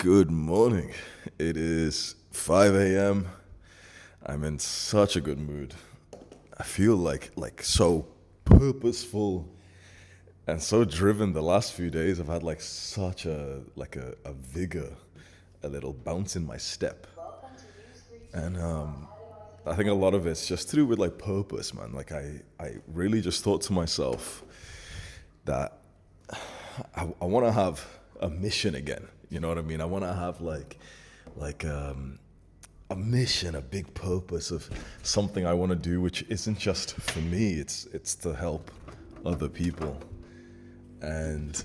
Good morning. It is 5 a.m. I'm in such a good mood. I feel like so purposeful and so driven the last few days. I've had like such a vigor, a little bounce in my step. And I think a lot of it's just to do with like purpose, man. Like I really just thought to myself that I want to have a mission again. You know what I mean? I want to have like a mission, a big purpose of something I want to do, which isn't just for me. It's to help other people. And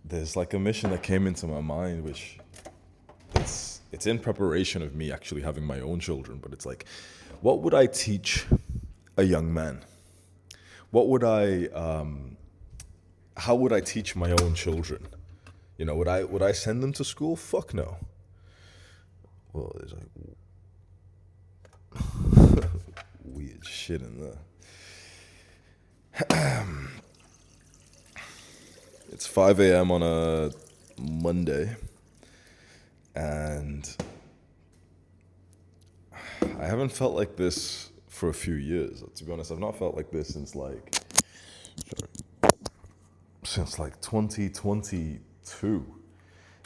there's like a mission that came into my mind, which it's in preparation of me actually having my own children. But it's like, what would I teach a young man? What would how would I teach my own children? You know, would I send them to school? Fuck no. Well, there's like weird shit in there. It's 5 a.m. on a Monday, and I haven't felt like this for a few years. To be honest, I've not felt like this since like 2022.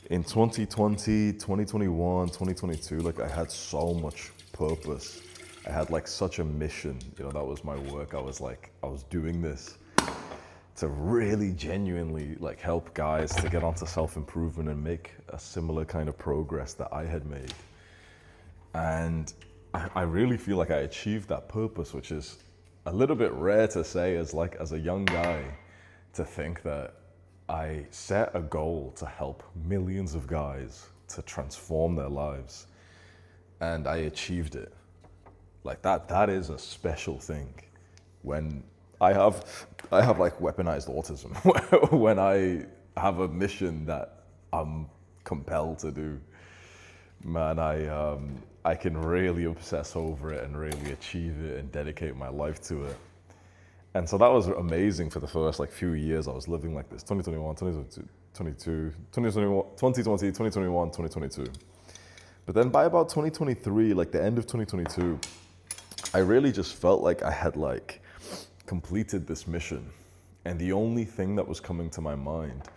In 2020, 2021, 2022, like I had so much purpose. I had like such a mission. You know, that was my work. I was doing this to really genuinely like help guys to get onto self-improvement and make a similar kind of progress that I had made. And I really feel like I achieved that purpose, which is a little bit rare to say as a young guy, to think that I set a goal to help millions of guys to transform their lives, and I achieved it. Like that is a special thing. When I have like weaponized autism, when I have a mission that I'm compelled to do, man, I can really obsess over it and really achieve it and dedicate my life to it. And so that was amazing for the first like few years. I was living like this, 2021, 2022, 2020, 2021, 2022. But then by about 2023, like the end of 2022, I really just felt like I had like completed this mission. And the only thing that was coming to my mind,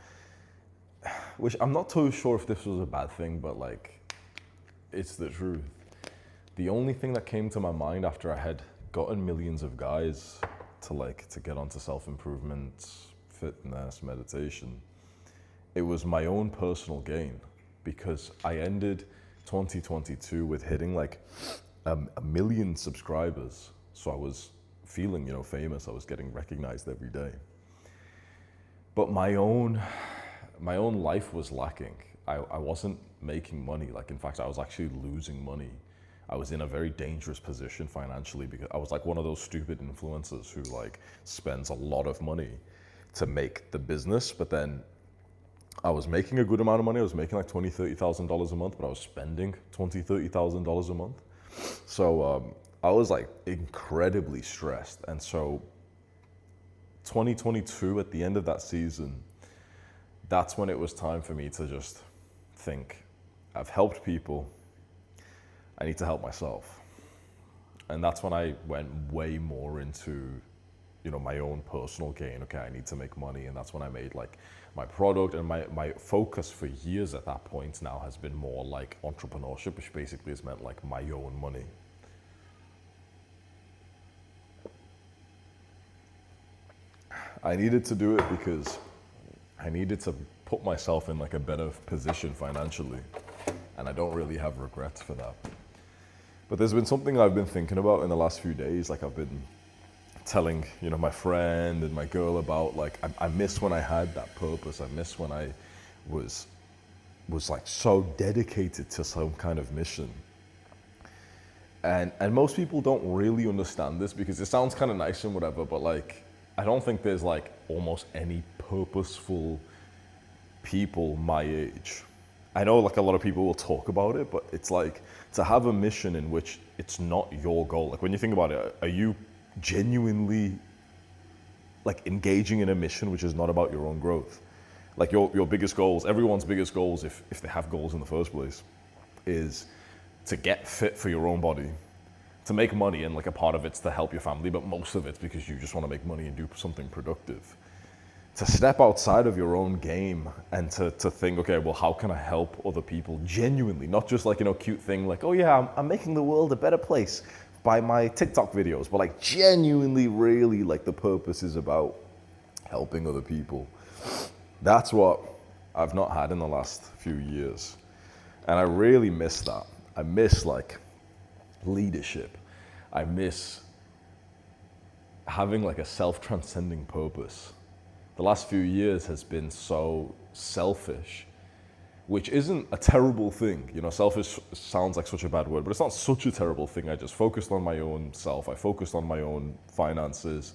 which I'm not too sure if this was a bad thing, but like, it's the truth. The only thing that came to my mind after I had gotten millions of guys to get onto self-improvement, fitness, meditation, it was my own personal gain, because I ended 2022 with hitting like a million subscribers. So I was feeling, famous. I was getting recognized every day. But my own life was lacking. I wasn't making money. Like, in fact, I was actually losing money. I was in a very dangerous position financially, because I was like one of those stupid influencers who like spends a lot of money to make the business, but then I was making a good amount of money. I was making like $20,000-$30,000 a month, but I was spending $20,000-$30,000 a month. So I was like incredibly stressed. And so 2022, at the end of that season, that's when it was time for me to just think, I've helped people, I need to help myself. And that's when I went way more into, my own personal gain. Okay, I need to make money. And that's when I made like my product, and my focus for years at that point now has been more like entrepreneurship, which basically has meant like my own money. I needed to do it because I needed to put myself in like a better position financially. And I don't really have regrets for that. But there's been something I've been thinking about in the last few days. Like, I've been telling, my friend and my girl about, like, I miss when I had that purpose. I miss when I was like so dedicated to some kind of mission. And most people don't really understand this, because it sounds kind of nice and whatever, but like, I don't think there's like almost any purposeful people my age. I know like a lot of people will talk about it, but it's like, to have a mission in which it's not your goal. Like, when you think about it, are you genuinely like engaging in a mission which is not about your own growth? like your biggest goals, everyone's biggest goals, if they have goals in the first place, is to get fit for your own body, to make money, and like a part of it's to help your family, but most of it's because you just want to make money and do something productive. To step outside of your own game and to think, okay, well, how can I help other people genuinely? Not just like, cute thing like, oh yeah, I'm making the world a better place by my TikTok videos, but like genuinely, really, like the purpose is about helping other people. That's what I've not had in the last few years. And I really miss that. I miss like leadership. I miss having like a self-transcending purpose. The last few years has been so selfish, which isn't a terrible thing. Selfish sounds like such a bad word, but it's not such a terrible thing. I just focused on my own self. I focused on my own finances.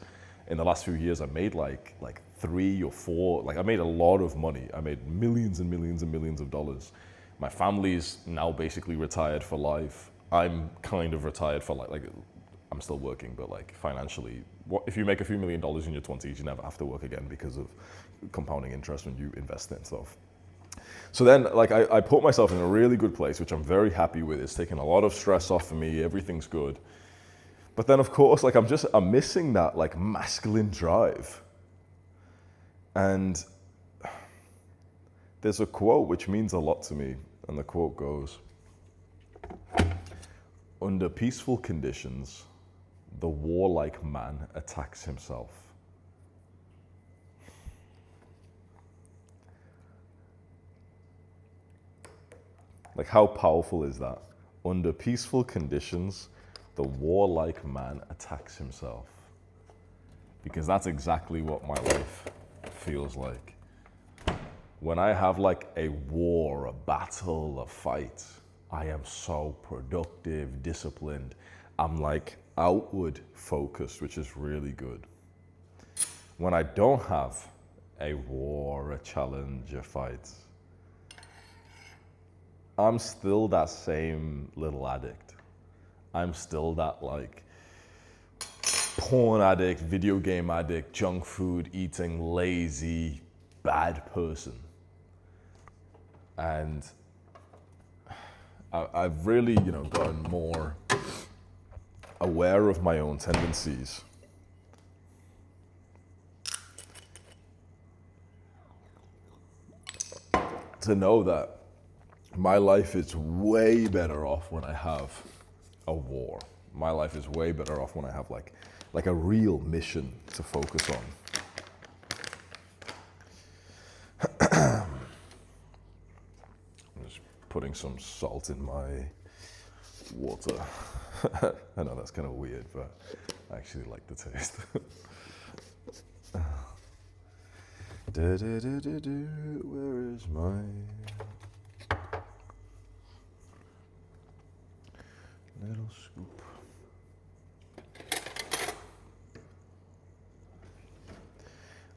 In the last few years, I made like 3 or 4, like I made a lot of money. I made millions and millions and millions of dollars. My family's now basically retired for life. I'm kind of retired for life. Like I'm still working, but like financially, if you make a few $1 million in your 20s, you never have to work again because of compounding interest when you invest in stuff. So then, like, I put myself in a really good place, which I'm very happy with. It's taken a lot of stress off of me. Everything's good. But then, of course, like, I'm missing that, like, masculine drive. And there's a quote which means a lot to me. And the quote goes, "Under peaceful conditions, the warlike man attacks himself." Like, how powerful is that? Under peaceful conditions, the warlike man attacks himself. Because that's exactly what my life feels like. When I have like a war, a battle, a fight, I am so productive, disciplined. I'm like outward focused, which is really good. When I don't have a war, a challenge, a fight, I'm still that same little addict. I'm still that like porn addict, video game addict, junk food eating, lazy, bad person. And I've really, gotten more aware of my own tendencies. To know that my life is way better off when I have a war. My life is way better off when I have like a real mission to focus on. I'm just putting some salt in my water. I know that's kind of weird, but I actually like the taste. Where is my little scoop?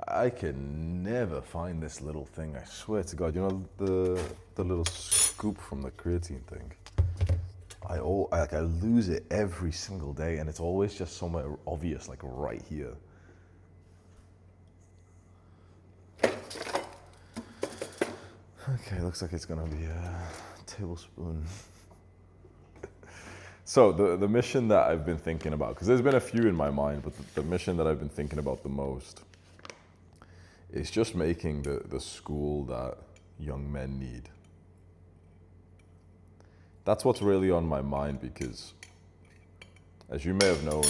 I can never find this little thing, I swear to God. The little scoop from the creatine thing? I lose it every single day, and it's always just somewhere obvious, like right here. Okay, looks like it's gonna be a tablespoon. So the mission that I've been thinking about, because there's been a few in my mind, but the mission that I've been thinking about the most is just making the school that young men need. That's what's really on my mind, because as you may have known,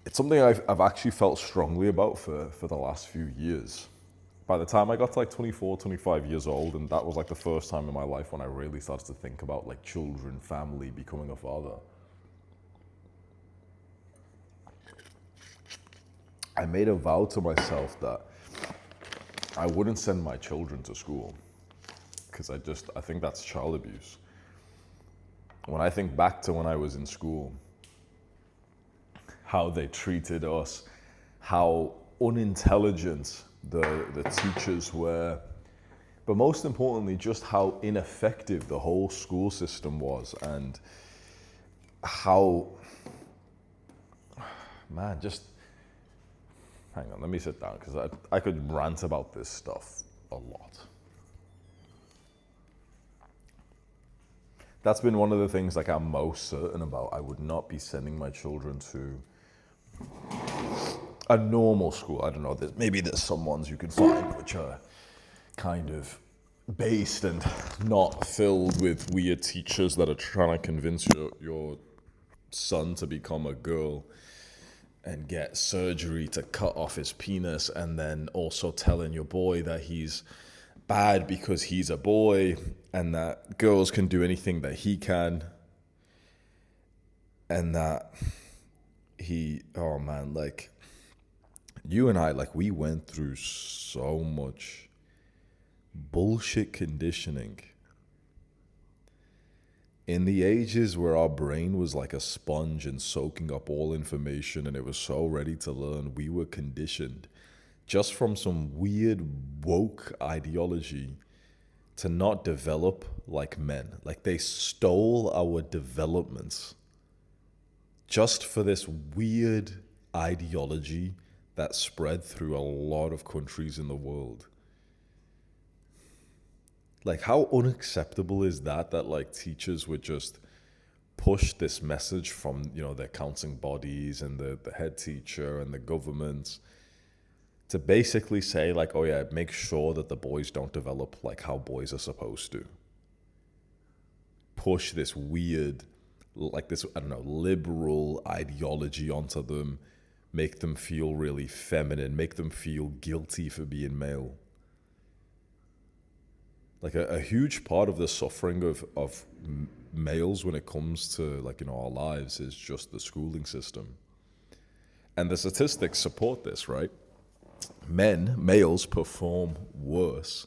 it's something I've actually felt strongly about for the last few years. By the time I got to like 24, 25 years old, and that was like the first time in my life when I really started to think about like children, family, becoming a father. I made a vow to myself that I wouldn't send my children to school, because I think that's child abuse. When I think back to when I was in school, how they treated us, how unintelligent the teachers were, but most importantly, just how ineffective the whole school system was, and how, man, just hang on, let me sit down because I could rant about this stuff a lot. That's been one of the things like I'm most certain about. I would not be sending my children to a normal school. I don't know, maybe there's some ones you can find which are kind of based and not filled with weird teachers that are trying to convince your son to become a girl and get surgery to cut off his penis, and then also telling your boy that he's bad because he's a boy and that girls can do anything that he can, and that oh man, like you and I, like we went through so much bullshit conditioning in the ages where our brain was like a sponge and soaking up all information and it was so ready to learn. We were conditioned just from some weird woke ideology to not develop like men. Like they stole our developments just for this weird ideology that spread through a lot of countries in the world. Like, how unacceptable is that like teachers would just push this message from, their counseling bodies and the head teacher and the government to basically say like, oh yeah, make sure that the boys don't develop like how boys are supposed to. Push this weird, like this, I don't know, liberal ideology onto them, make them feel really feminine, make them feel guilty for being male. Like a huge part of the suffering of males when it comes to our lives is just the schooling system. And the statistics support this, right? Males perform worse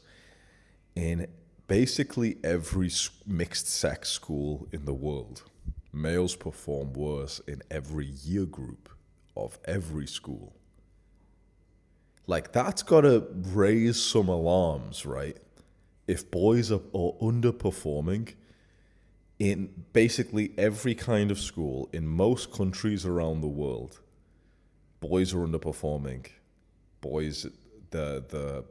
in basically every mixed sex school in the world. Males perform worse in every year group of every school. Like that's gotta raise some alarms, right? If boys are underperforming in basically every kind of school in most countries around the world, boys are underperforming. Boys, the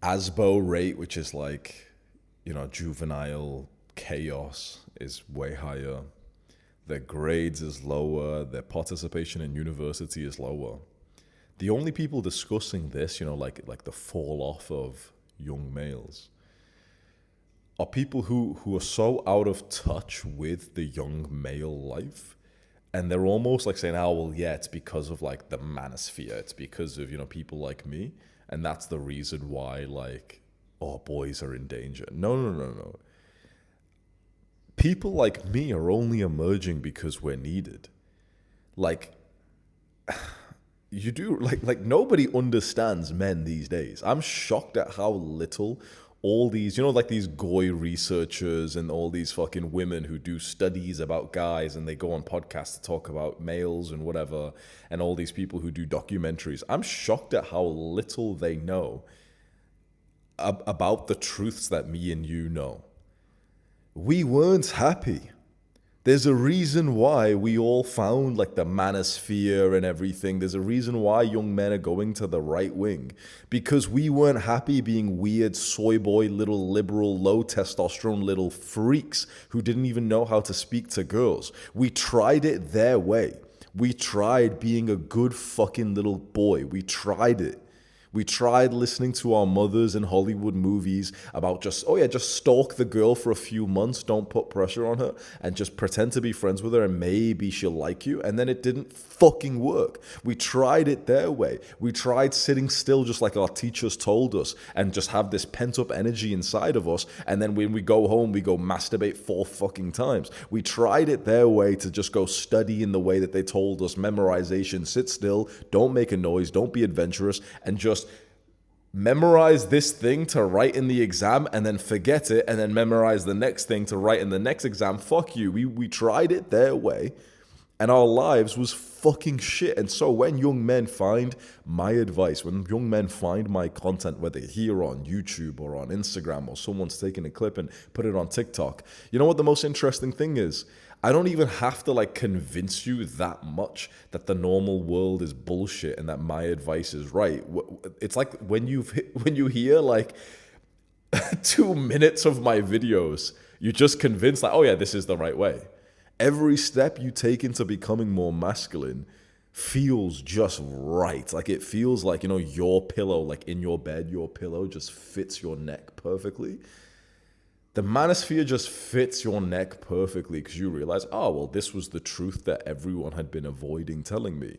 ASBO rate, which is like, juvenile chaos, is way higher. Their grades is lower. Their participation in university is lower. The only people discussing this, like the fall off of young males, are people who are so out of touch with the young male life, and they're almost like saying, oh well, yeah, it's because of like the manosphere, it's because of people like me, and that's the reason why boys are in danger. No. People like me are only emerging because we're needed. You do like nobody understands men these days. I'm shocked at how little all these, these goy researchers and all these fucking women who do studies about guys and they go on podcasts to talk about males and whatever, and all these people who do documentaries. I'm shocked at how little they know about the truths that me and you know. We weren't happy. There's a reason why we all found like the manosphere and everything. There's a reason why young men are going to the right wing. Because we weren't happy being weird soy boy, little liberal, low testosterone little freaks who didn't even know how to speak to girls. We tried it their way. We tried being a good fucking little boy. We tried it. We tried listening to our mothers in Hollywood movies about just stalk the girl for a few months, don't put pressure on her, and just pretend to be friends with her and maybe she'll like you. And then it didn't fucking work. We tried it their way. We tried sitting still just like our teachers told us and just have this pent up energy inside of us. And then when we go home, we go masturbate 4 fucking times. We tried it their way to just go study in the way that they told us, memorization, sit still, don't make a noise, don't be adventurous, and just memorize this thing to write in the exam and then forget it and then memorize the next thing to write in the next exam. Fuck you. We tried it their way And our lives was fucking shit. And so when young men find my advice, when young men find my content, whether here on YouTube or on Instagram, or someone's taking a clip and put it on TikTok, you know what the most interesting thing is? I don't even have to like convince you that much that the normal world is bullshit and that my advice is right. It's like when you hear like 2 minutes of my videos, you're just convinced like, oh yeah, this is the right way. Every step you take into becoming more masculine feels just right. Like it feels like, you know, your pillow, like in your bed, your pillow just fits your neck perfectly. The manosphere just fits your neck perfectly because you realize, oh, well, this was the truth that everyone had been avoiding telling me.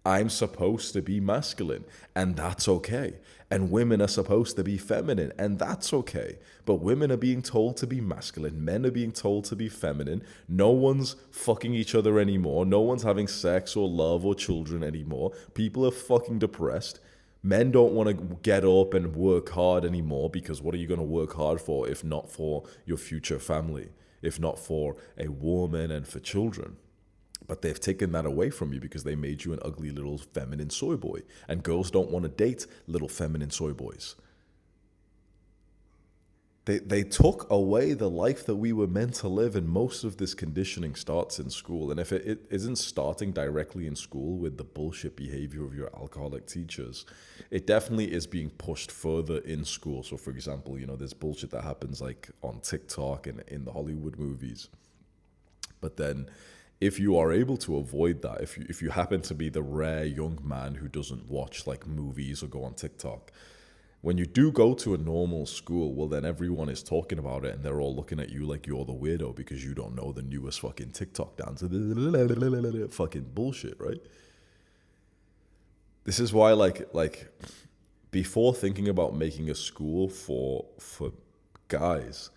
I'm supposed to be masculine, and that's okay. And women are supposed to be feminine, and that's okay. But women are being told to be masculine. Men are being told to be feminine. No one's fucking each other anymore. No one's having sex or love or children anymore. People are fucking depressed. Men don't want to get up and work hard anymore because what are you going to work hard for if not for your future family, if not for a woman and for children? But they've taken that away from you because they made you an ugly little feminine soy boy. And girls don't want to date little feminine soy boys. They took away the life that we were meant to live, and most of this conditioning starts in school. And if it isn't starting directly in school with the bullshit behavior of your alcoholic teachers, it definitely is being pushed further in school. So for example, you know, there's bullshit that happens like on TikTok and in the Hollywood movies. But then if you are able to avoid that, if you happen to be the rare young man who doesn't watch like movies or go on TikTok, when you do go to a normal school, well, then everyone is talking about it and they're all looking at you like you're the weirdo because you don't know the newest fucking TikTok dance. Fucking bullshit, right? This is why, like before thinking about making a school for guys,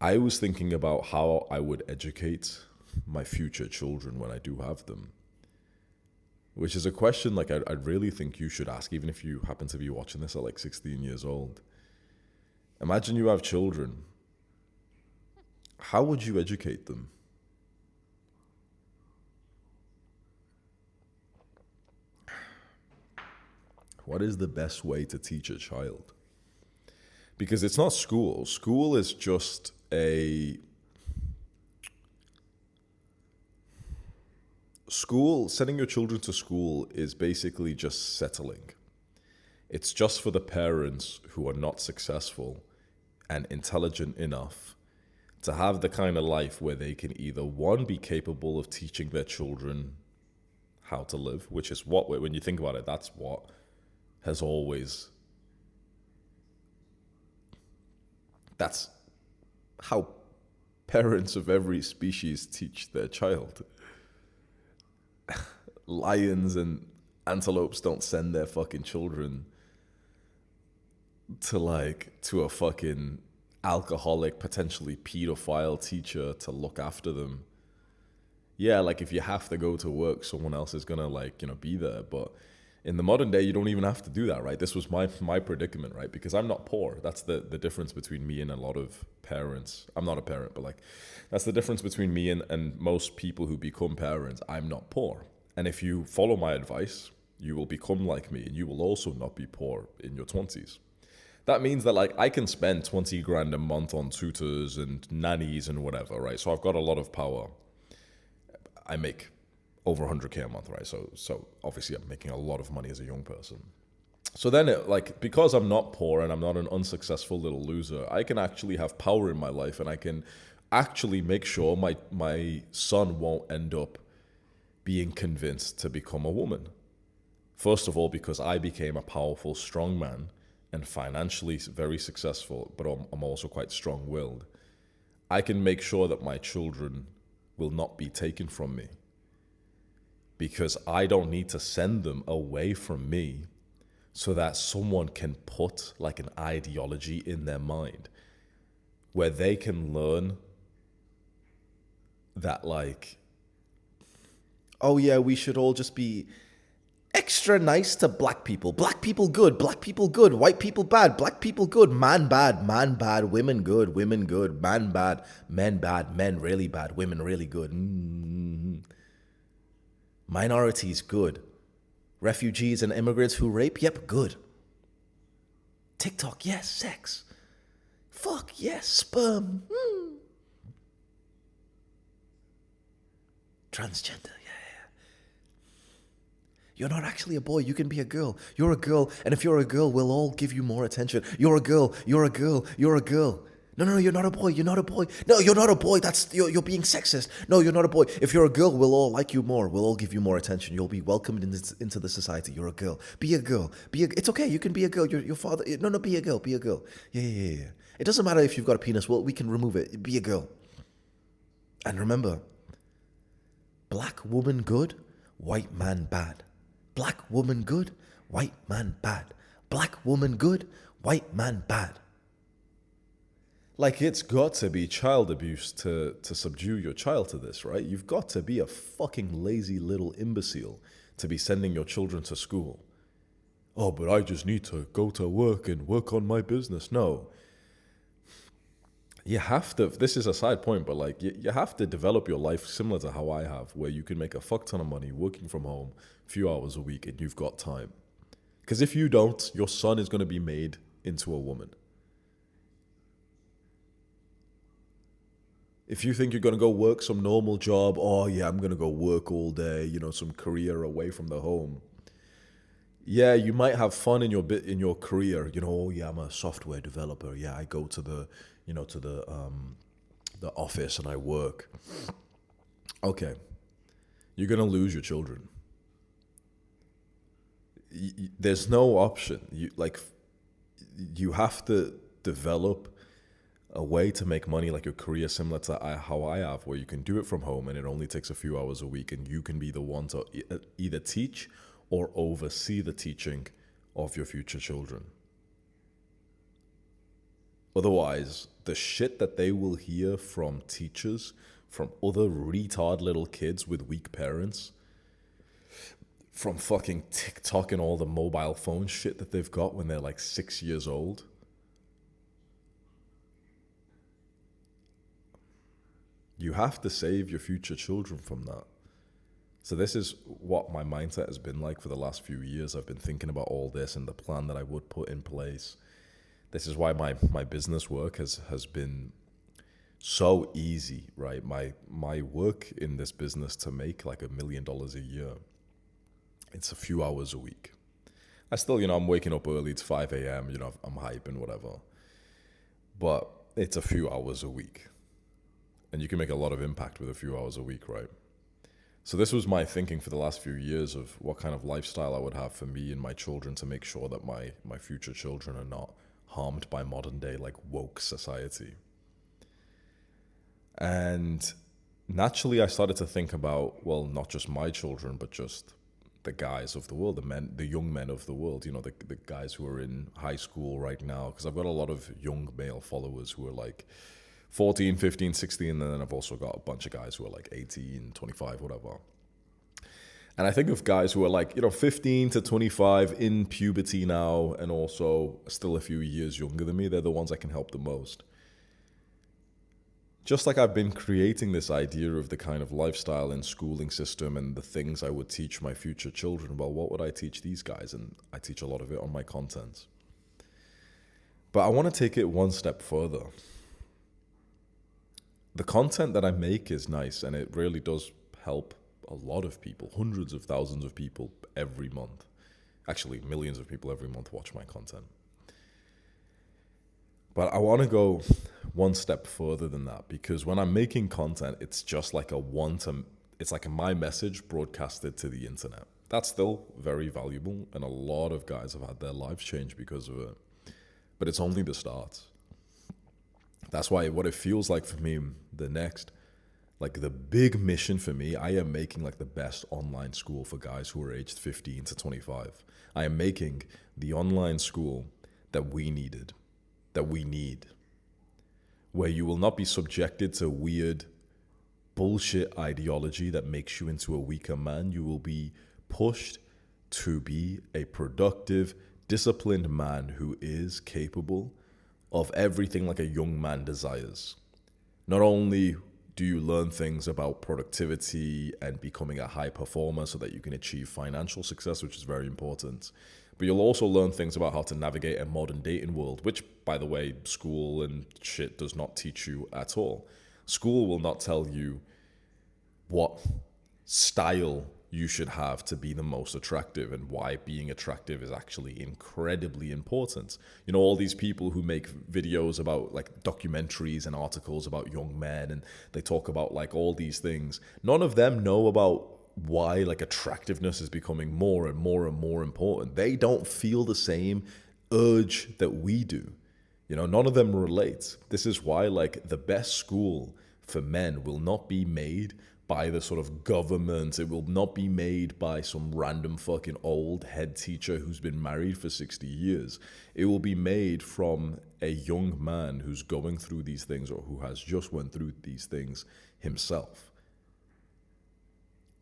I was thinking about how I would educate my future children when I do have them. Which is a question like I really think you should ask, even if you happen to be watching this at like 16 years old. Imagine you have children. How would you educate them? What is the best way to teach a child? Because it's not school. School is just sending your children to school is basically just settling. It's just for the parents who are not successful and intelligent enough to have the kind of life where they can either, one, be capable of teaching their children how to live, which is what, when you think about it, that's what has always, that's how parents of every species teach their child. Lions and antelopes don't send their fucking children to a fucking alcoholic, potentially pedophile teacher to look after them. Yeah, like if you have to go to work, someone else is gonna be there. But in the modern day, you don't even have to do that, right? This was my predicament, right? Because I'm not poor. That's the difference between me and a lot of parents. I'm not a parent, but that's the difference between me and most people who become parents. I'm not poor. And if you follow my advice, you will become like me and you will also not be poor in your 20s. That means that I can spend 20 grand a month on tutors and nannies and whatever, right? So I've got a lot of power. I make over 100K a month, right? So obviously I'm making a lot of money as a young person. So then because I'm not poor and I'm not an unsuccessful little loser, I can actually have power in my life and I can actually make sure my son won't end up being convinced to become a woman. First of all, because I became a powerful, strong man and financially very successful, but I'm also quite strong-willed. I can make sure that my children will not be taken from me because I don't need to send them away from me so that someone can put an ideology in their mind where they can learn that oh yeah, we should all just be extra nice to black people. Black people good, white people bad, black people good, man bad, women good, man bad, men really bad, women really good. Minorities, good. Refugees and immigrants who rape, yep, good. TikTok, yes. Sex. Fuck, yes. Sperm. Transgender, yeah. You're not actually a boy, you can be a girl. You're a girl, and if you're a girl, we'll all give you more attention. You're a girl, you're a girl, you're a girl. No, you're not a boy, you're not a boy. No, you're not a boy, you're being sexist. No, you're not a boy. If you're a girl, we'll all like you more. We'll all give you more attention. You'll be welcomed into the society. You're a girl. Be a girl. It's okay, you can be a girl. Your father, no, be a girl, be a girl. Yeah. It doesn't matter if you've got a penis, well, we can remove it. Be a girl. And remember, black woman good, white man bad. Black woman good, white man bad. Black woman good, white man bad. Like, it's got to be child abuse to subdue your child to this, right? You've got to be a fucking lazy little imbecile to be sending your children to school. Oh, but I just need to go to work and work on my business. No. You have to, this is a side point, but like, you have to develop your life similar to how I have, where you can make a fuck ton of money working from home, a few hours a week, and you've got time. Because if you don't, your son is going to be made into a woman. If you think you're going to go work some normal job, oh yeah, I'm going to go work all day, some career away from the home. Yeah, you might have fun in your career. Oh yeah, I'm a software developer. Yeah, I go to the office and I work. Okay, you're going to lose your children. There's no option. You have to develop a way to make money, like your career, similar to how I have, where you can do it from home and it only takes a few hours a week, and you can be the one to either teach or oversee the teaching of your future children. Otherwise, the shit that they will hear from teachers, from other retard little kids with weak parents, from fucking TikTok and all the mobile phone shit that they've got when they're like 6 years old. You have to save your future children from that. So this is what my mindset has been like for the last few years. I've been thinking about all this and the plan that I would put in place. This is why my business work has been so easy, right? My work in this business to make like $1 million a year, it's a few hours a week. I still, I'm waking up early. It's 5 a.m. I'm hyping, whatever. But it's a few hours a week. And you can make a lot of impact with a few hours a week, right? So this was my thinking for the last few years of what kind of lifestyle I would have for me and my children to make sure that my future children are not harmed by modern day like woke society. And naturally I started to think about, well, not just my children, but just the guys of the world, the young men of the world, the guys who are in high school right now. Because I've got a lot of young male followers who are like 14, 15, 16, and then I've also got a bunch of guys who are like 18, 25, whatever. And I think of guys who are like, 15 to 25 in puberty now and also still a few years younger than me. They're the ones I can help the most. Just like I've been creating this idea of the kind of lifestyle and schooling system and the things I would teach my future children, well, what would I teach these guys? And I teach a lot of it on my content. But I want to take it one step further. The content that I make is nice, and it really does help a lot of people, hundreds of thousands of people every month. Actually, millions of people every month watch my content. But I want to go one step further than that, because when I'm making content, it's just like it's like my message broadcasted to the internet. That's still very valuable, and a lot of guys have had their lives changed because of it. But it's only the start. That's why what it feels like for me, the big mission for me, I am making like the best online school for guys who are aged 15 to 25. I am making the online school that we need, where you will not be subjected to weird bullshit ideology that makes you into a weaker man. You will be pushed to be a productive, disciplined man who is capable of everything like a young man desires. Not only do you learn things about productivity and becoming a high performer so that you can achieve financial success, which is very important. But you'll also learn things about how to navigate a modern dating world, which, by the way, school and shit does not teach you at all. School will not tell you what style you should have to be the most attractive and why being attractive is actually incredibly important. You know, all these people who make videos about like documentaries and articles about young men, and they talk about like all these things. None of them know about why like attractiveness is becoming more and more and more important. They don't feel the same urge that we do. You know, none of them relate. This is why like the best school for men will not be made by the sort of government. It will not be made by some random fucking old head teacher who's been married for 60 years. It will be made from a young man who's going through these things or who has just went through these things himself.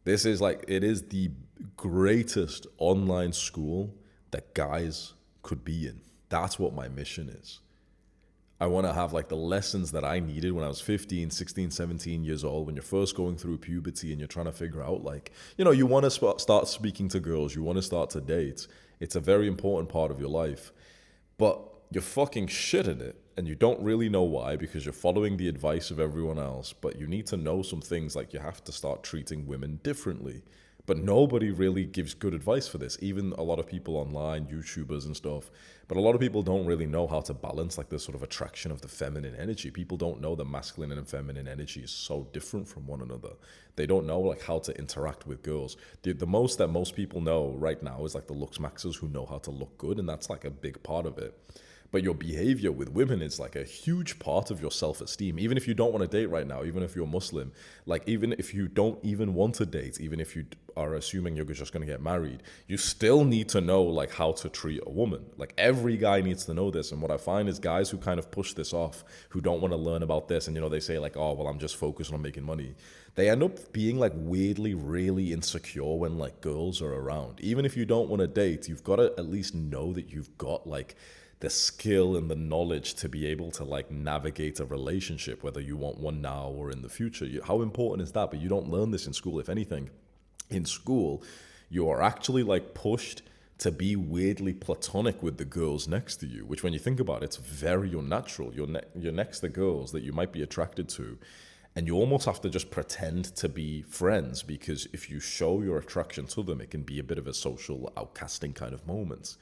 This is like, it is the greatest online school that guys could be in. That's what my mission is. I want to have like the lessons that I needed when I was 15, 16, 17 years old, when you're first going through puberty and you're trying to figure out like, you know, you want to start speaking to girls, you want to start to date. It's a very important part of your life, but you're fucking shit at it and you don't really know why because you're following the advice of everyone else. But you need to know some things, like you have to start treating women differently. But nobody really gives good advice for this. Even a lot of people online, YouTubers and stuff. But a lot of people don't really know how to balance like this sort of attraction of the feminine energy. People don't know that masculine and feminine energy is so different from one another. They don't know like how to interact with girls. The most that most people know right now is like the looks maxers who know how to look good. And that's like a big part of it. But your behavior with women is like a huge part of your self-esteem. Even if you don't want to date right now, even if you're Muslim, like even if you don't even want to date, even if you are assuming you're just going to get married, you still need to know like how to treat a woman. Like every guy needs to know this. And what I find is guys who kind of push this off, who don't want to learn about this, and you know, they say like, oh, well, I'm just focused on making money. They end up being like weirdly, really insecure when like girls are around. Even if you don't want to date, you've got to at least know that you've got like the skill and the knowledge to be able to like navigate a relationship, whether you want one now or in the future. How important is that? But you don't learn this in school. If anything, in school, you are actually like pushed to be weirdly platonic with the girls next to you, which when you think about it, it's very unnatural. You're next to girls that you might be attracted to, and you almost have to just pretend to be friends, because if you show your attraction to them, it can be a bit of a social outcasting kind of moment.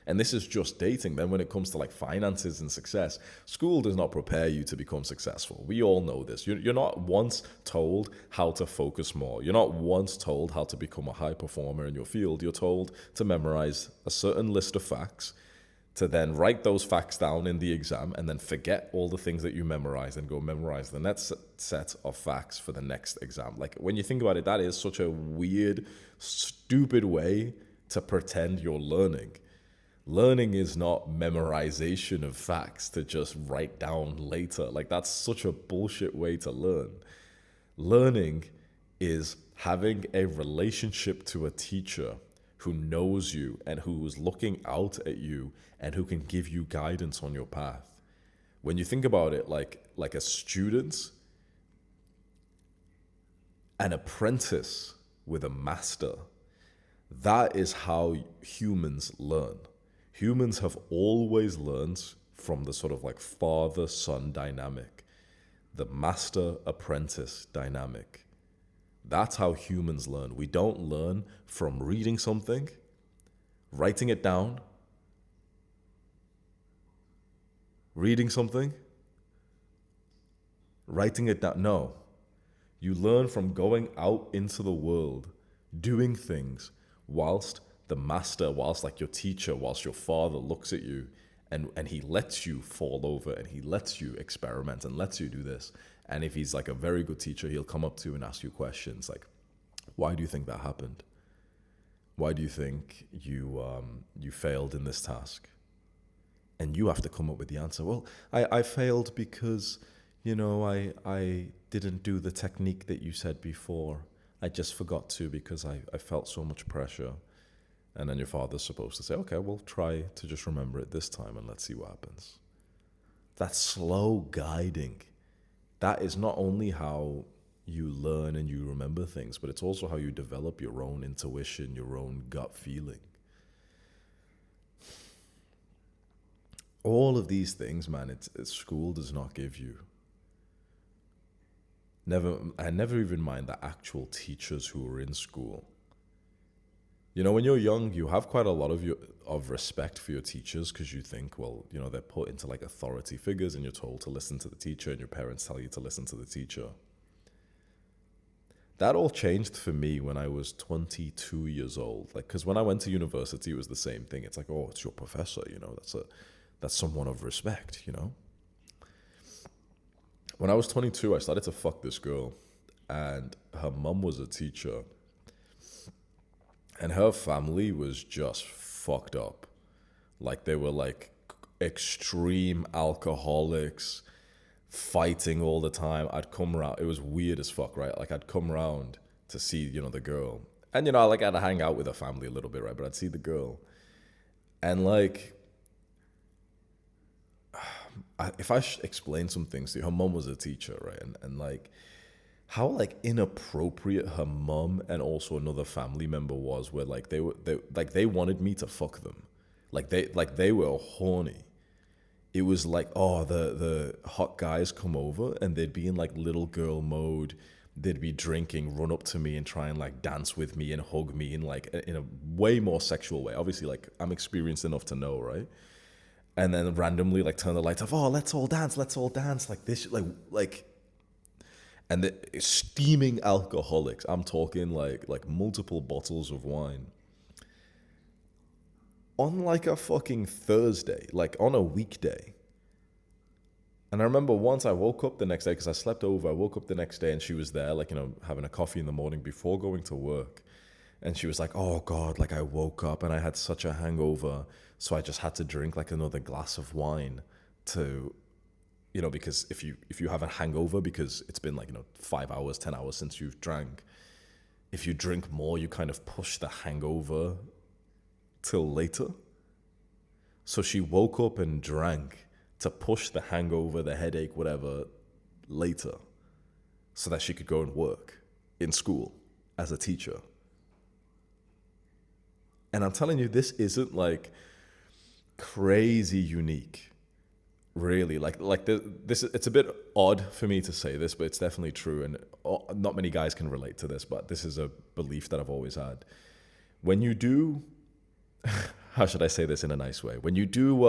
And this is just dating. Then when it comes to like finances and success, school does not prepare you to become successful. We all know this. You're not once told how to focus more. You're not once told how to become a high performer in your field. You're told to memorize a certain list of facts, to then write those facts down in the exam, and then forget all the things that you memorized and go memorize the next set of facts for the next exam. Like when you think about it, that is such a weird, stupid way to pretend you're learning. Learning is not memorization of facts to just write down later. Like that's such a bullshit way to learn. Learning is having a relationship to a teacher who knows you and who is looking out at you and who can give you guidance on your path. When you think about it, like a student, an apprentice with a master, that is how humans learn. Humans have always learned from the sort of like father-son dynamic, the master-apprentice dynamic. That's how humans learn. We don't learn from reading something, writing it down, reading something, writing it down. No. You learn from going out into the world, doing things whilst the master, whilst like your teacher, whilst your father looks at you and he lets you fall over and he lets you experiment and lets you do this. And if he's like a very good teacher, he'll come up to you and ask you questions like, why do you think that happened? Why do you think you failed in this task? And you have to come up with the answer. Well, I failed because, you know, I didn't do the technique that you said before. I just forgot to because I felt so much pressure. And then your father's supposed to say, okay, well, try to just remember it this time and let's see what happens. That slow guiding that is not only how you learn and you remember things, but it's also how you develop your own intuition, your own gut feeling. All of these things, man, school does not give you. I never even mind the actual teachers who were in school. You know, when you're young, you have quite a lot of respect for your teachers because you think, well, you know, they're put into like authority figures and you're told to listen to the teacher and your parents tell you to listen to the teacher. That all changed for me when I was 22 years old. Like, because when I went to university, it was the same thing. It's like, oh, it's your professor, you know, that's someone of respect, you know? When I was 22, I started to fuck this girl, and her mum was a teacher, and her family was just fucked up. Like, they were like extreme alcoholics, fighting all the time. I'd come around. It was weird as fuck, right? Like, I'd come around to see, you know, the girl. And, you know, like, I'd hang out with her family a little bit, right? But I'd see the girl. And, like, if I explain some things to you, her mom was a teacher, right? And like, how, like, inappropriate her mom and also another family member was, where, like, they wanted me to fuck them. Like, they were horny. It was like, oh, the hot guys come over and they'd be in like little girl mode. They'd be drinking, run up to me and try and like dance with me and hug me in like in a way more sexual way. Obviously, like, I'm experienced enough to know, right? And then randomly like turn the lights off. Oh, let's all dance like this, like, and the steaming alcoholics. I'm talking like multiple bottles of wine. On like a fucking Thursday, like on a weekday. And I remember once I woke up the next day, because I slept over, I woke up the next day and she was there, like, you know, having a coffee in the morning before going to work. And she was like, oh God, like, I woke up and I had such a hangover. So I just had to drink like another glass of wine to, you know, because if you have a hangover, because it's been like, you know, 5 hours, 10 hours since you've drank, if you drink more, you kind of push the hangover till later. So she woke up and drank to push the hangover, the headache, whatever, later, so that she could go and work in school as a teacher. And I'm telling you, this isn't like crazy unique, really. This, it's a bit odd for me to say this, but it's definitely true. And not many guys can relate to this, but this is a belief that I've always had. When you do, how should I say this in a nice way? When you do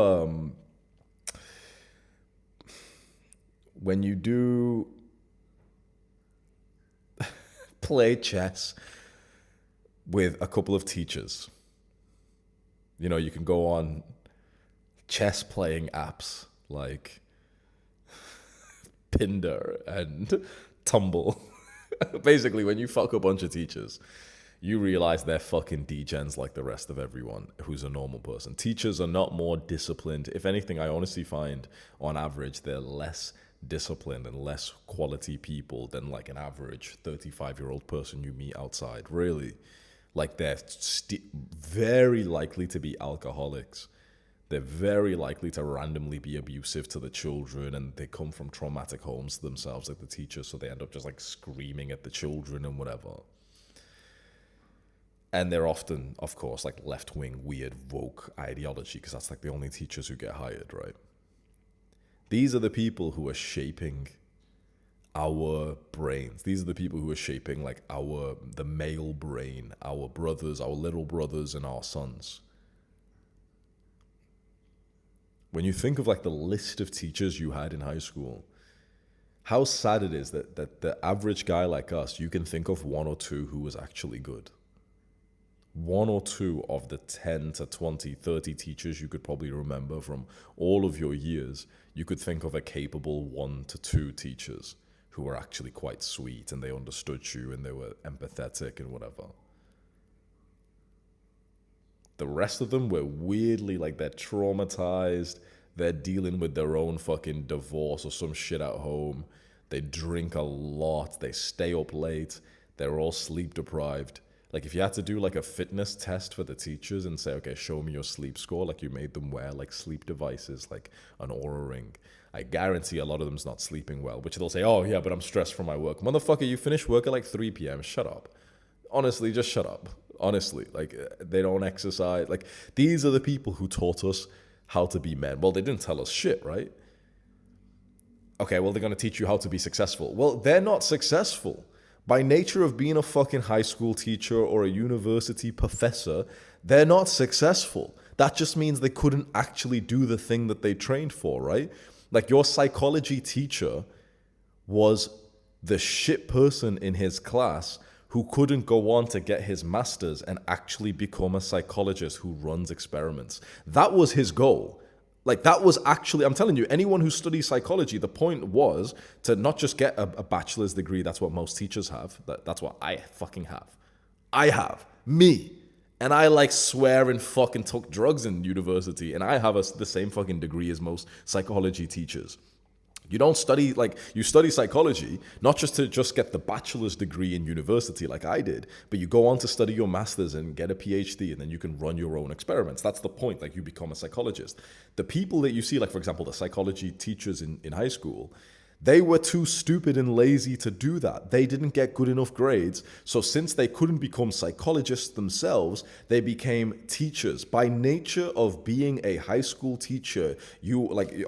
play chess with a couple of teachers, you know, you can go on chess playing apps like Pinder and Tumble. Basically, when you fuck a bunch of teachers, you realize they're fucking degens like the rest of everyone who's a normal person. Teachers are not more disciplined. If anything, I honestly find on average they're less disciplined and less quality people than like an average 35-year-old person you meet outside. Really, like, they're very likely to be alcoholics. They're very likely to randomly be abusive to the children, and they come from traumatic homes themselves, like the teachers, so they end up just like screaming at the children and whatever. And they're often, of course, like left-wing, weird, woke ideology, because that's like the only teachers who get hired, right? These are the people who are shaping our brains. These are the people who are shaping like the male brain, our brothers, our little brothers and our sons. When you think of like the list of teachers you had in high school, how sad it is that the average guy like us, you can think of one or two who was actually good. One or two of the 10 to 20, 30 teachers you could probably remember from all of your years, you could think of a capable 1 to 2 teachers who were actually quite sweet and they understood you and they were empathetic and whatever. The rest of them were weirdly like, they're traumatized, they're dealing with their own fucking divorce or some shit at home, they drink a lot, they stay up late, they're all sleep deprived. Like, if you had to do like a fitness test for the teachers and say, okay, show me your sleep score, like you made them wear like sleep devices, like an Aura ring, I guarantee a lot of them's not sleeping well, which they'll say, oh yeah, but I'm stressed from my work. Motherfucker, you finish work at like 3 p.m. Shut up. Honestly, just shut up. Honestly, like they don't exercise. Like these are the people who taught us how to be men. Well, they didn't tell us shit, right? Okay, well, they're going to teach you how to be successful. Well, they're not successful. By nature of being a fucking high school teacher or a university professor, they're not successful. That just means they couldn't actually do the thing that they trained for, right? Like your psychology teacher was the shit person in his class who couldn't go on to get his master's and actually become a psychologist who runs experiments. That was his goal. Like that was actually, I'm telling you, anyone who studies psychology, the point was to not just get a bachelor's degree. That's what most teachers have. That's what I fucking have. I have. Me. And I like swear and fucking took drugs in university. And I have the same fucking degree as most psychology teachers. You don't study, like, you study psychology, not just to just get the bachelor's degree in university like I did, but you go on to study your master's and get a PhD, and then you can run your own experiments. That's the point, like, you become a psychologist. The people that you see, like, for example, the psychology teachers in high school, they were too stupid and lazy to do that. They didn't get good enough grades. So since they couldn't become psychologists themselves, they became teachers. By nature of being a high school teacher,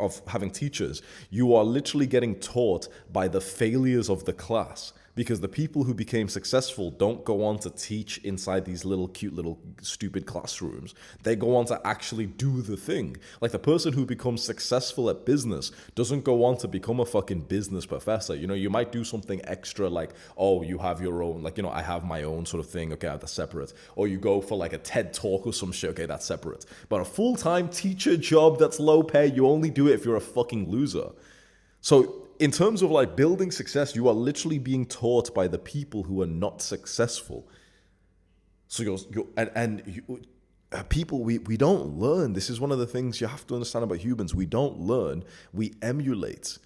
of having teachers, you are literally getting taught by the failures of the class. Because the people who became successful don't go on to teach inside these little cute little stupid classrooms. They go on to actually do the thing. Like the person who becomes successful at business doesn't go on to become a fucking business professor. You know, you might do something extra like, oh, you have your own, like, you know, I have my own sort of thing. Okay, that's separate. Or you go for like a TED talk or some shit. Okay, that's separate. But a full-time teacher job that's low pay, you only do it if you're a fucking loser. So in terms of like building success, you are literally being taught by the people who are not successful. So people, we don't learn. This is one of the things you have to understand about humans. We don't learn, we emulate.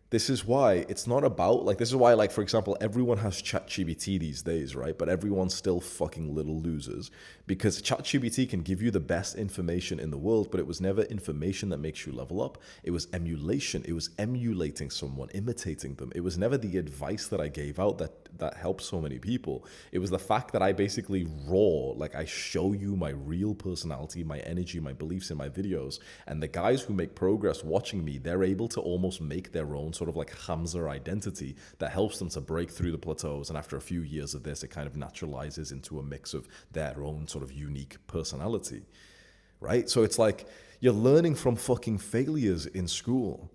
This is why it's not about, like, this is why, like, for example, everyone has ChatGPT these days, right? But everyone's still fucking little losers because ChatGPT can give you the best information in the world, but it was never information that makes you level up. It was emulation. It was emulating someone, imitating them. It was never the advice that I gave out that helped so many people. It was the fact that I basically like I show you my real personality, my energy, my beliefs in my videos. And the guys who make progress watching me, they're able to almost make their own sort of like Hamza identity that helps them to break through the plateaus. And after a few years of this, it kind of naturalizes into a mix of their own sort of unique personality, right? So it's like you're learning from fucking failures in school.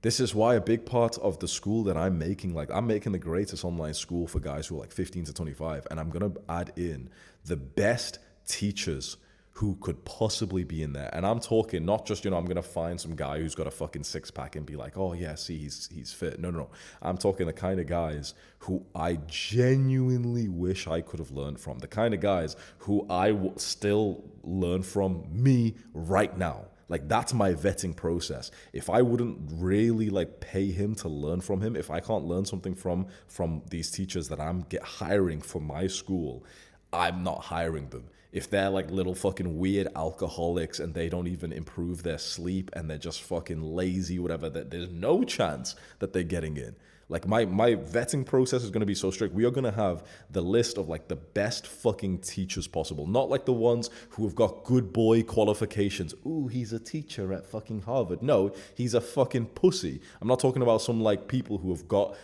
This is why a big part of the school that I'm making, like I'm making the greatest online school for guys who are like 15 to 25, and I'm going to add in the best teachers who could possibly be in there. And I'm talking not just, you know, I'm going to find some guy who's got a fucking six pack and be like, oh yeah, see, he's fit. No. I'm talking the kind of guys who I genuinely wish I could have learned from. The kind of guys who I still learn from me right now. Like that's my vetting process. If I wouldn't really like pay him to learn from him, if I can't learn something from these teachers that I'm hiring for my school, I'm not hiring them. If they're like little fucking weird alcoholics and they don't even improve their sleep and they're just fucking lazy, whatever, that there's no chance that they're getting in. Like my vetting process is going to be so strict. We are going to have the list of like the best fucking teachers possible. Not like the ones who have got good boy qualifications. Ooh, he's a teacher at fucking Harvard. No, he's a fucking pussy. I'm not talking about some like people who have got,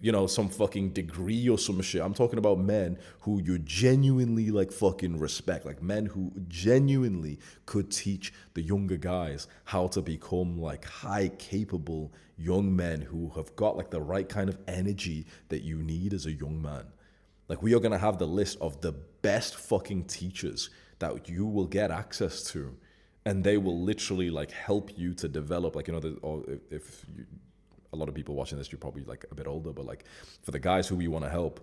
you know, some fucking degree or some shit. I'm talking about men who you genuinely like fucking respect. Like men who genuinely could teach the younger guys how to become like high capable young men who have got like the right kind of energy that you need as a young man. Like we are going to have the list of the best fucking teachers that you will get access to. And they will literally like help you to develop, like, you know, if you, a lot of people watching this, you're probably like a bit older, but like for the guys who we want to help,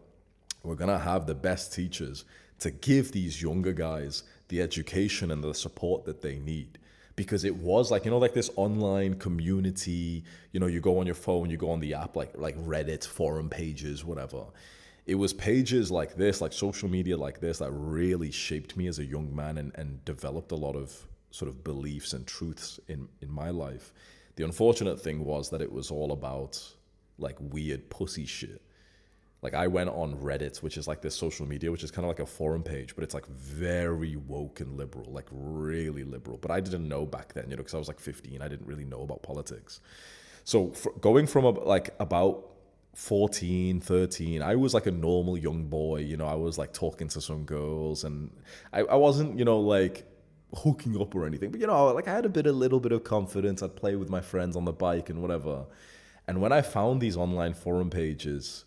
we're going to have the best teachers to give these younger guys the education and the support that they need. Because it was like, you know, like this online community, you know, you go on your phone, you go on the app, like Reddit, forum pages, whatever. It was pages like this, like social media like this, that really shaped me as a young man and developed a lot of sort of beliefs and truths in my life The unfortunate thing was that it was all about like weird pussy shit. Like I went on Reddit, which is like this social media, which is kind of like a forum page, but it's like very woke and liberal, like really liberal. But I didn't know back then, because I was like 15. I didn't really know about politics. So going from like about 14, 13, I was like a normal young boy. I was like talking to some girls, and I wasn't, like hooking up or anything. But, like I had a little bit of confidence. I'd play with my friends on the bike and whatever. And when I found these online forum pages,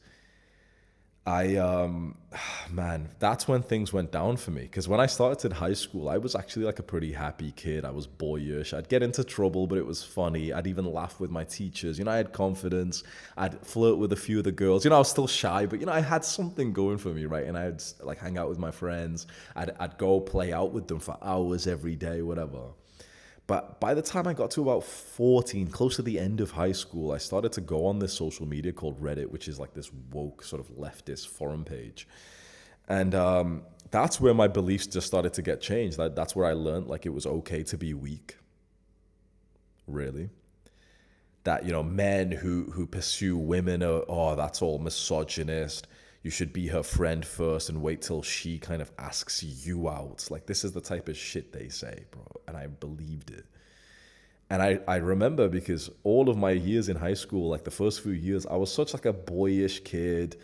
man, that's when things went down for me. Because when I started high school, I was actually like a pretty happy kid. I was boyish. I'd get into trouble, but it was funny. I'd even laugh with my teachers. I had confidence. I'd flirt with a few of the girls. I was still shy, but I had something going for me, right? And I'd like hang out with my friends. I'd go play out with them for hours every day, whatever. But by the time I got to about 14, close to the end of high school, I started to go on this social media called Reddit, which is like this woke sort of leftist forum page. And that's where my beliefs just started to get changed. That's where I learned like it was okay to be weak. Really. That, men who pursue women are, that's all misogynist. You should be her friend first and wait till she kind of asks you out. Like, this is the type of shit they say, bro. And I believed it. And I remember because all of my years in high school, like the first few years, I was such like a boyish kid.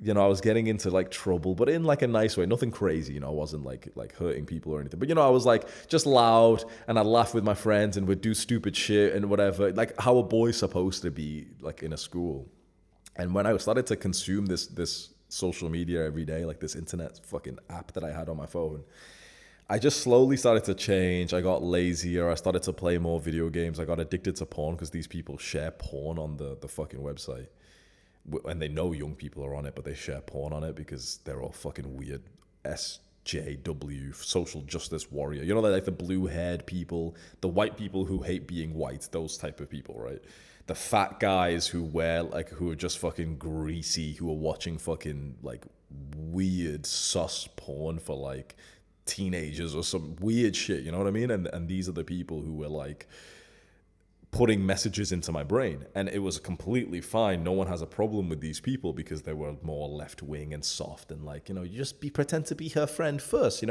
I was getting into like trouble, but in like a nice way, nothing crazy. I wasn't like hurting people or anything. But, I was like just loud, and I'd laugh with my friends and would do stupid shit and whatever, like how a boy's supposed to be like in a school. And when I started to consume this social media every day, like this internet fucking app that I had on my phone, I just slowly started to change. I got lazier. I started to play more video games. I got addicted to porn because these people share porn on the fucking website. And they know young people are on it, but they share porn on it because they're all fucking weird SJW, social justice warrior. They're like the blue-haired people, the white people who hate being white, those type of people, right? The fat guys who are just fucking greasy, who are watching fucking like weird sus porn for like teenagers or some weird shit, you know what I mean? And these are the people who were like putting messages into my brain, and it was completely fine. No one has a problem with these people because they were more left wing and soft, and like, you just pretend to be her friend first,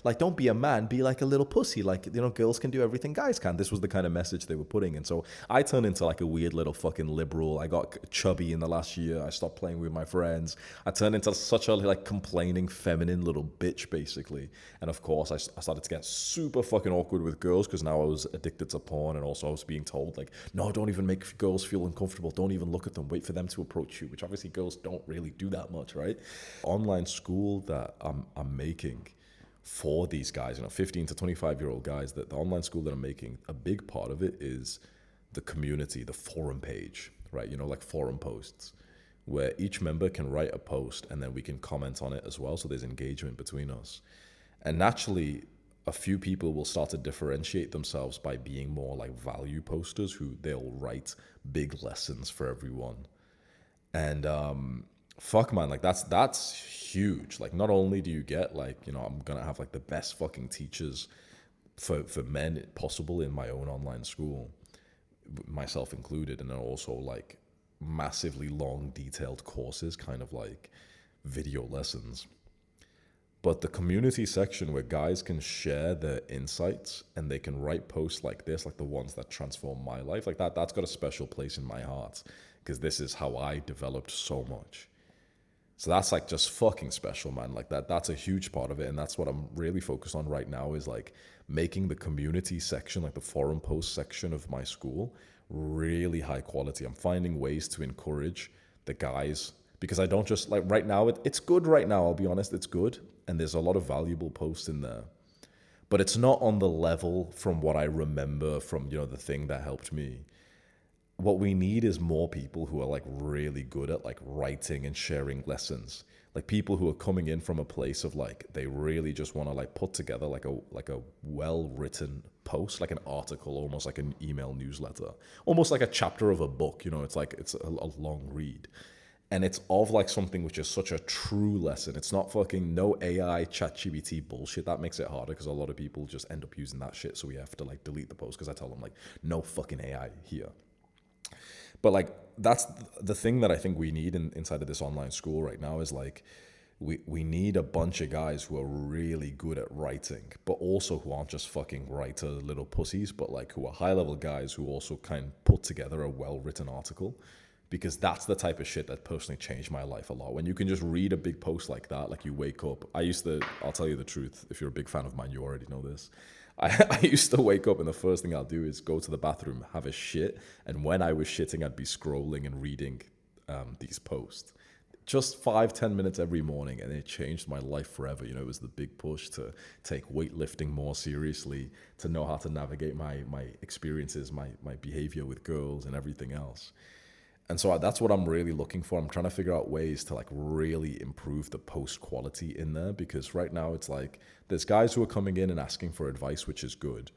like don't be a man, be like a little pussy, like, girls can do everything guys can. This was the kind of message they were putting. And so I turned into like a weird little fucking liberal. I got chubby in the last year. I stopped playing with my friends. I turned into such a like complaining feminine little bitch basically. And of course I started to get super fucking awkward with girls because now I was addicted to porn, and also I was being told like, no, don't even make girls feel uncomfortable. Don't even look at them. Wait for them to approach you, which obviously girls don't really do that much, right? Online school that I'm making for these guys, 15 to 25-year-old guys, that the online school that I'm making, a big part of it is the community, the forum page, right? Like forum posts where each member can write a post and then we can comment on it as well. So there's engagement between us. And naturally, a few people will start to differentiate themselves by being more like value posters who they'll write big lessons for everyone. And fuck man, like that's huge. Like not only do you get like, I'm gonna have like the best fucking teachers for men possible in my own online school, myself included, and then also like massively long detailed courses, kind of like video lessons. But the community section where guys can share their insights and they can write posts like this, like the ones that transform my life, like that's got a special place in my heart because this is how I developed so much. So that's like just fucking special, man. Like that's a huge part of it. And that's what I'm really focused on right now, is like making the community section, like the forum post section of my school, really high quality. I'm finding ways to encourage the guys, because I don't just like right now, it's good right now. I'll be honest, it's good. And there's a lot of valuable posts in there, but it's not on the level from what I remember from, the thing that helped me. What we need is more people who are like really good at like writing and sharing lessons. Like people who are coming in from a place of like, they really just want to like put together like a well-written post, like an article, almost like an email newsletter, almost like a chapter of a book, it's like, it's a long read. And it's of like something which is such a true lesson. It's not fucking no AI ChatGPT bullshit. That makes it harder because a lot of people just end up using that shit. So we have to like delete the post because I tell them like no fucking AI here. But like that's the thing that I think we need inside of this online school right now is like we need a bunch of guys who are really good at writing, but also who aren't just fucking writer little pussies, but like who are high level guys who also kind of put together a well written article. Because that's the type of shit that personally changed my life a lot. When you can just read a big post like that, like you wake up. I'll tell you the truth. If you're a big fan of mine, you already know this. I used to wake up and the first thing I'll do is go to the bathroom, have a shit. And when I was shitting, I'd be scrolling and reading these posts. Just 5-10 minutes every morning. And it changed my life forever. You know, it was the big push to take weightlifting more seriously, to know how to navigate my experiences, my behavior with girls and everything else. And so that's what I'm really looking for. I'm trying to figure out ways to like really improve the post quality in there, because right now it's like there's guys who are coming in and asking for advice, which is good.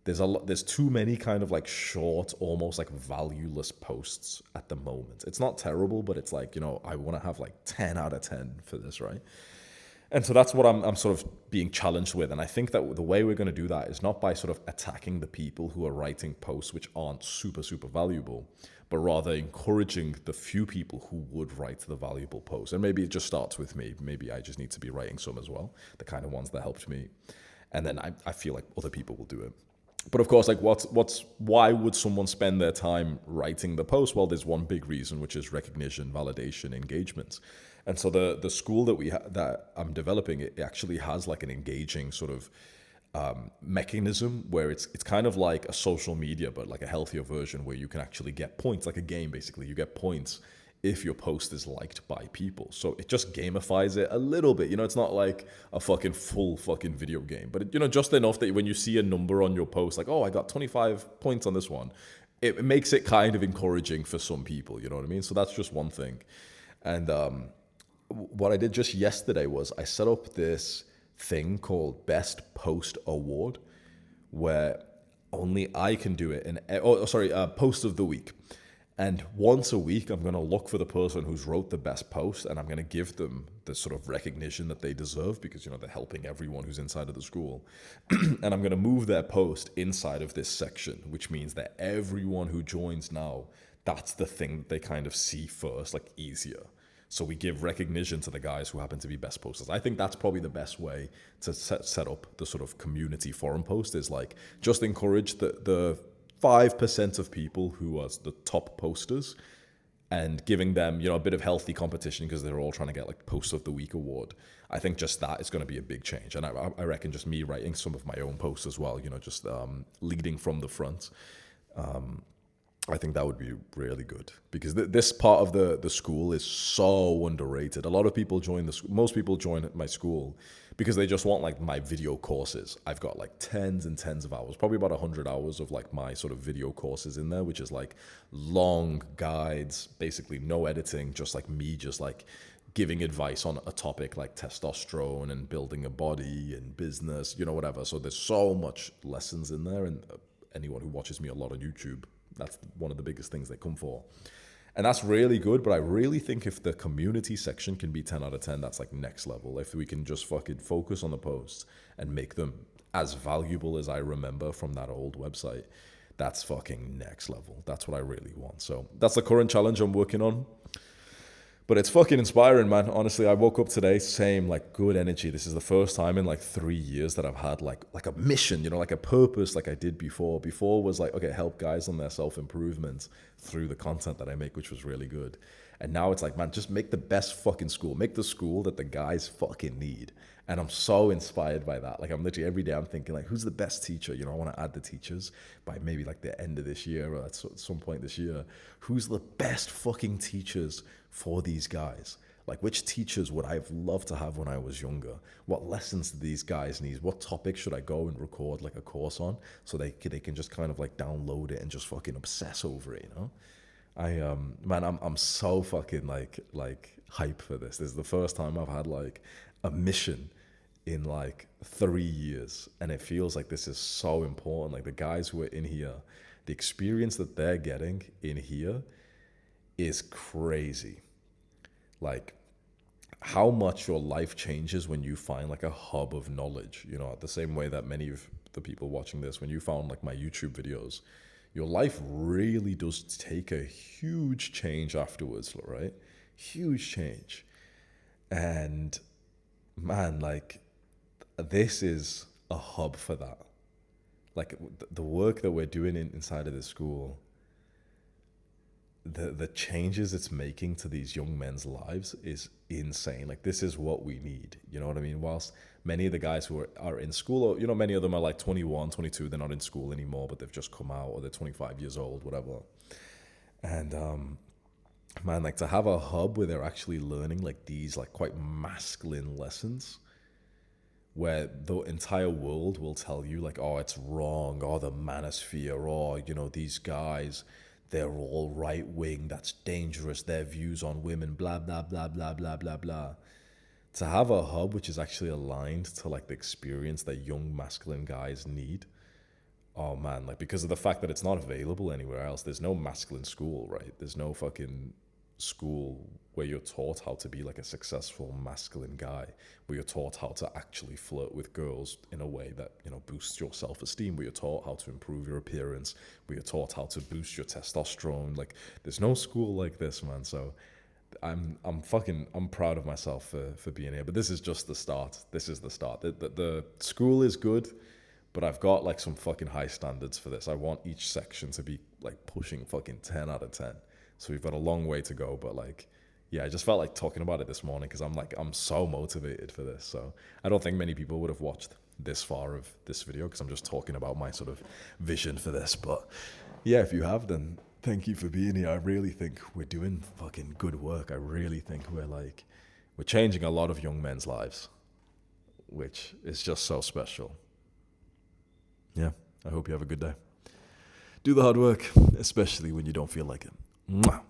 There's too many kind of like short, almost like valueless posts at the moment. It's not terrible, but it's like, you know, I want to have like 10 out of 10 for this, right? And so that's what I'm sort of being challenged with. And I think that the way we're going to do that is not by sort of attacking the people who are writing posts which aren't super, super valuable, but rather encouraging the few people who would write the valuable posts. And maybe it just starts with me. Maybe I just need to be writing some as well, the kind of ones that helped me. And then I feel like other people will do it. But of course, like why would someone spend their time writing the post? Well, there's one big reason, which is recognition, validation, engagement. And so the school that I'm developing, it actually has like an engaging sort of mechanism where it's kind of like a social media, but like a healthier version where you can actually get points, like a game basically. You get points if your post is liked by people. So it just gamifies it a little bit. You know, it's not like a fucking full fucking video game, but you know, just enough that when you see a number on your post, like, oh, I got 25 points on this one, it makes it kind of encouraging for some people. You know what I mean? So that's just one thing. And what I did just yesterday was I set up this thing called Best Post Award, where only I can do it. Post of the week. And once a week, I'm going to look for the person who's wrote the best post, and I'm going to give them the sort of recognition that they deserve because, you know, they're helping everyone who's inside of the school. And I'm going to move their post inside of this section, which means that everyone who joins now, that's the thing that they kind of see first, like easier. So we give recognition to the guys who happen to be best posters. I think that's probably the best way to set up the sort of community forum post, is like just encourage the 5% of people who are the top posters and giving them, you know, a bit of healthy competition because they're all trying to get like Post of the Week award. I think just that is going to be a big change. And I reckon just me writing some of my own posts as well, you know, just leading from the front. I think that would be really good because this part of the school is so underrated. A lot of people most people join my school because they just want like my video courses. I've got like tens and tens of hours, probably about 100 hours of like my sort of video courses in there, which is like long guides, basically no editing, just like me, just like giving advice on a topic like testosterone and building a body and business, you know, whatever. So there's so much lessons in there, and anyone who watches me a lot on YouTube, that's one of the biggest things they come for. And that's really good, but I really think if the community section can be 10 out of 10, that's like next level. If we can just fucking focus on the posts and make them as valuable as I remember from that old website, that's fucking next level. That's what I really want. So that's the current challenge I'm working on. But it's fucking inspiring, man. Honestly, I woke up today, same, like good energy. This is the first time in like 3 years that I've had like a mission, you know, like a purpose like I did before. Before was like, okay, help guys on their self-improvement through the content that I make, which was really good. And now it's like, man, just make the best fucking school. Make the school that the guys fucking need. And I'm so inspired by that. Like I'm literally every day I'm thinking like, who's the best teacher? You know, I want to add the teachers by maybe like the end of this year or at some point this year. Who's the best fucking teachers for these guys? Like which teachers would I have loved to have when I was younger? What lessons do these guys need? What topics should I go and record like a course on so they can just kind of like download it and just fucking obsess over it, you know? I'm so fucking like hype for this. This is the first time I've had like a mission in like 3 years, and it feels like this is so important. Like the guys who are in here, the experience that they're getting in here is crazy. like how much your life changes when you find like a hub of knowledge, you know, the same way that many of the people watching this, when you found like my YouTube videos, your life really does take a huge change afterwards, right? Huge change. And man, like this is a hub for that. Like the work that we're doing inside of the school, the changes it's making to these young men's lives is insane. Like this is what we need, you know what I mean? Whilst many of the guys who are in school, or you know, many of them are like 21, 22, they're not in school anymore, but they've just come out, or they're 25 years old, whatever. And man, like to have a hub where they're actually learning like these like quite masculine lessons, where the entire world will tell you like, oh, it's wrong, or the manosphere, or you know, these guys, they're all right wing, that's dangerous, their views on women, blah blah blah blah blah blah blah. To have a hub which is actually aligned to like the experience that young masculine guys need, oh man, like because of the fact that it's not available anywhere else. There's no masculine school, right? There's no fucking school where you're taught how to be like a successful masculine guy, where you're taught how to actually flirt with girls in a way that, you know, boosts your self-esteem, where you're taught how to improve your appearance, where you're taught how to boost your testosterone. Like there's no school like this, man. So I'm proud of myself for being here. But this is just the start. This is the start. The school is good, but I've got like some fucking high standards for this. I want each section to be like pushing fucking 10 out of 10. So we've got a long way to go, but like, yeah, I just felt like talking about it this morning because I'm so motivated for this. So I don't think many people would have watched this far of this video because I'm just talking about my sort of vision for this. But yeah, if you have, then thank you for being here. I really think we're doing fucking good work. I really think we're changing a lot of young men's lives, which is just so special. Yeah, I hope you have a good day. Do the hard work, especially when you don't feel like it. Mwah.